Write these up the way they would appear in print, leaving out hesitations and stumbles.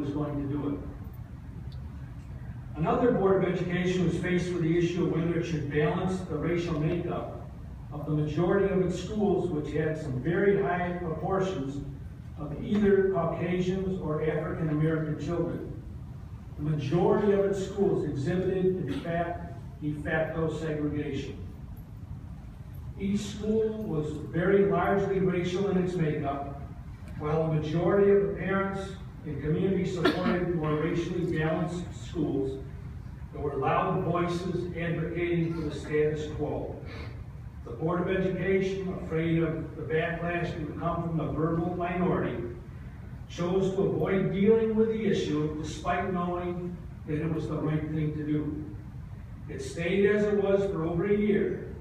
was going to do it. Another Board of Education was faced with the issue of whether it should balance the racial makeup of the majority of its schools, which had some very high proportions of either Caucasians or African American children. The majority of its schools exhibited, in fact, de facto segregation. Each school was very largely racial in its makeup, while the majority of the parents and community supported more racially balanced schools. There were loud voices advocating for the status quo. The Board of Education, afraid of the backlash that would come from the verbal minority, chose to avoid dealing with the issue despite knowing that it was the right thing to do. It stayed as it was for over a year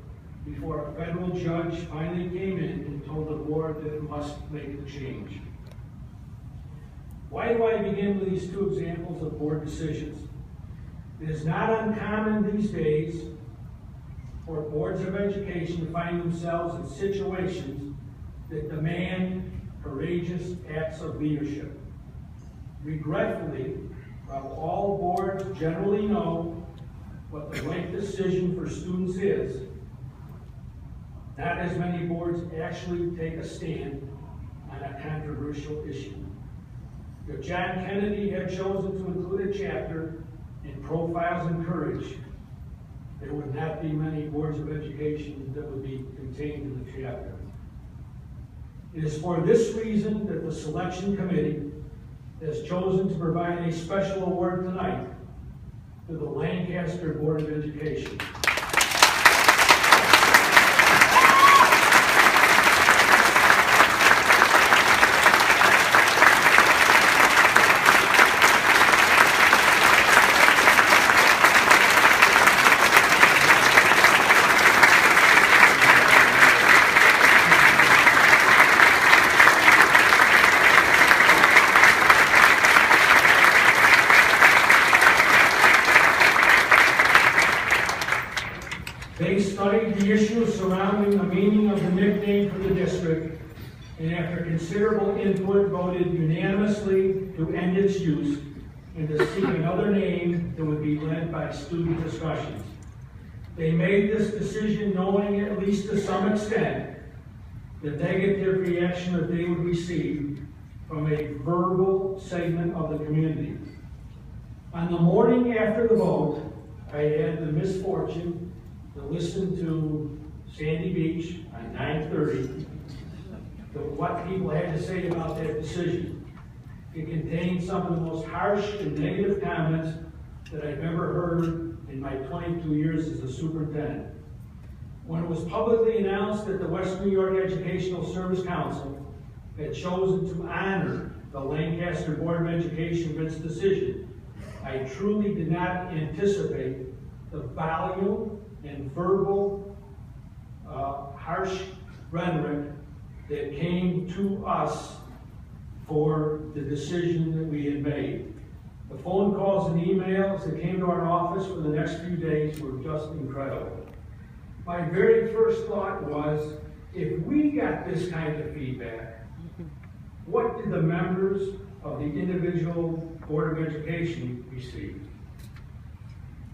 before a federal judge finally came in and told the board that it must make the change. Why do I begin with these two examples of board decisions? It is not uncommon these days for boards of education to find themselves in situations that demand courageous acts of leadership. Regretfully, while all boards generally know what the right decision for students is, not as many boards actually take a stand on a controversial issue. If John Kennedy had chosen to include a chapter in Profiles in Courage, there would not be many boards of education that would be contained in the chapter. It is for this reason that the selection committee has chosen to provide a special award tonight to the Lancaster Board of Education. They studied the issues surrounding the meaning of the nickname for the district, and after considerable input, voted unanimously to end its use and to seek another name that would be led by student discussions. They made this decision knowing, at least to some extent, the negative reaction that they would receive from a verbal segment of the community. On the morning after the vote, I had the misfortune to listen to Sandy Beach on 9:30 to what people had to say about that decision. It contained some of the most harsh and negative comments that I've ever heard in my 22 years as a superintendent. When it was publicly announced that the West New York Educational Service Council had chosen to honor the Lancaster Board of Education with its decision, I truly did not anticipate the volume and verbal harsh rhetoric that came to us for the decision that we had made. The phone calls and emails that came to our office for the next few days were just incredible. My very first thought was, if we got this kind of feedback, what did the members of the individual Board of Education receive?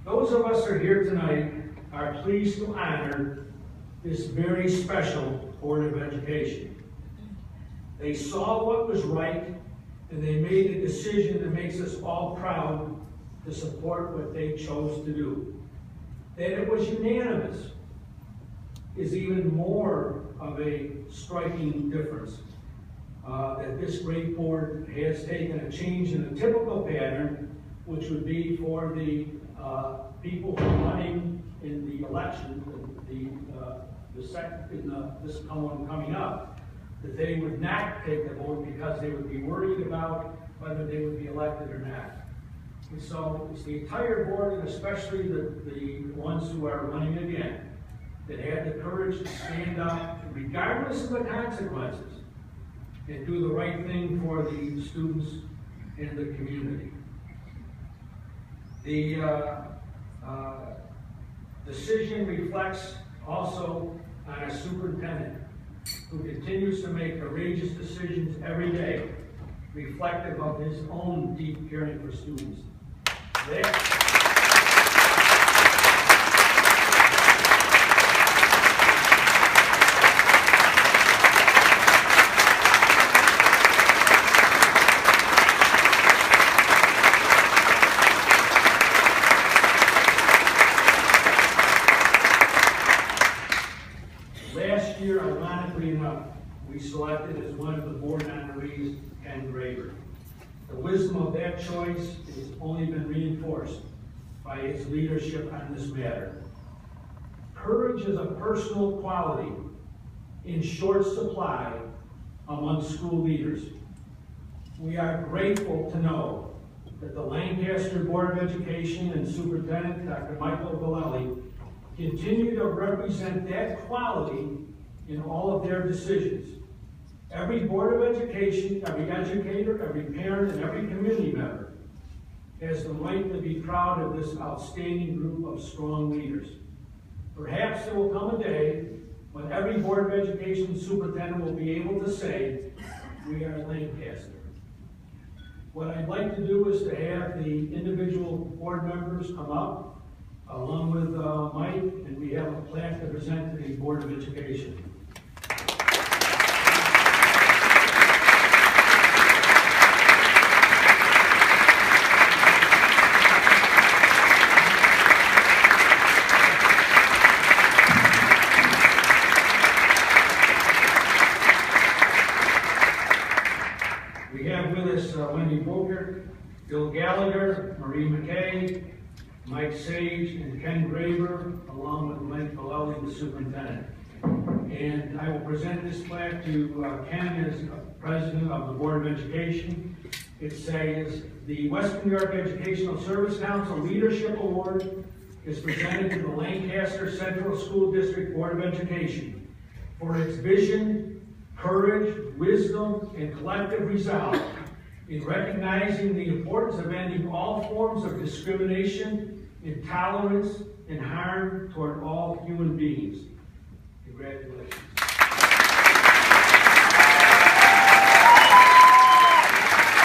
Those of us who are here tonight are pleased to honor this very special Board of Education. They saw what was right, and they made a decision that makes us all proud to support what they chose to do. That it was unanimous is even more of a striking difference. That this great board has taken a change in the typical pattern, which would be for the people who are running in the election, this one coming up, that they would not take the vote because they would be worried about whether they would be elected or not. And so it's the entire board, and especially the ones who are running again, that had the courage to stand up, regardless of the consequences, and do the right thing for the students and the community. The decision reflects also on a superintendent who continues to make courageous decisions every day reflective of his own deep caring for students. Last year, ironically enough, we selected as one of the board honorees Ken Graber. The wisdom of that choice has only been reinforced by his leadership on this matter. Courage is a personal quality in short supply among school leaders. We are grateful to know that the Lancaster Board of Education and Superintendent Dr. Michael Vallely continue to represent that quality in all of their decisions. Every Board of Education, every educator, every parent, and every community member has the right to be proud of this outstanding group of strong leaders. Perhaps there will come a day when every Board of Education superintendent will be able to say, we are Lancaster. What I'd like to do is to have the individual board members come up along with Mike, and we have a plaque to present to the Board of Education. We have with us Wendy Boker, Bill Gallagher, Marie McKay, Mike Sage, and Ken Graber, along with Mike Vallely, the superintendent. And I will present this plaque to Ken as president of the Board of Education. It says, the Western New York Educational Service Council Leadership Award is presented to the Lancaster Central School District Board of Education for its vision, courage, wisdom, and collective resolve in recognizing the importance of ending all forms of discrimination, intolerance, and harm toward all human beings. Congratulations.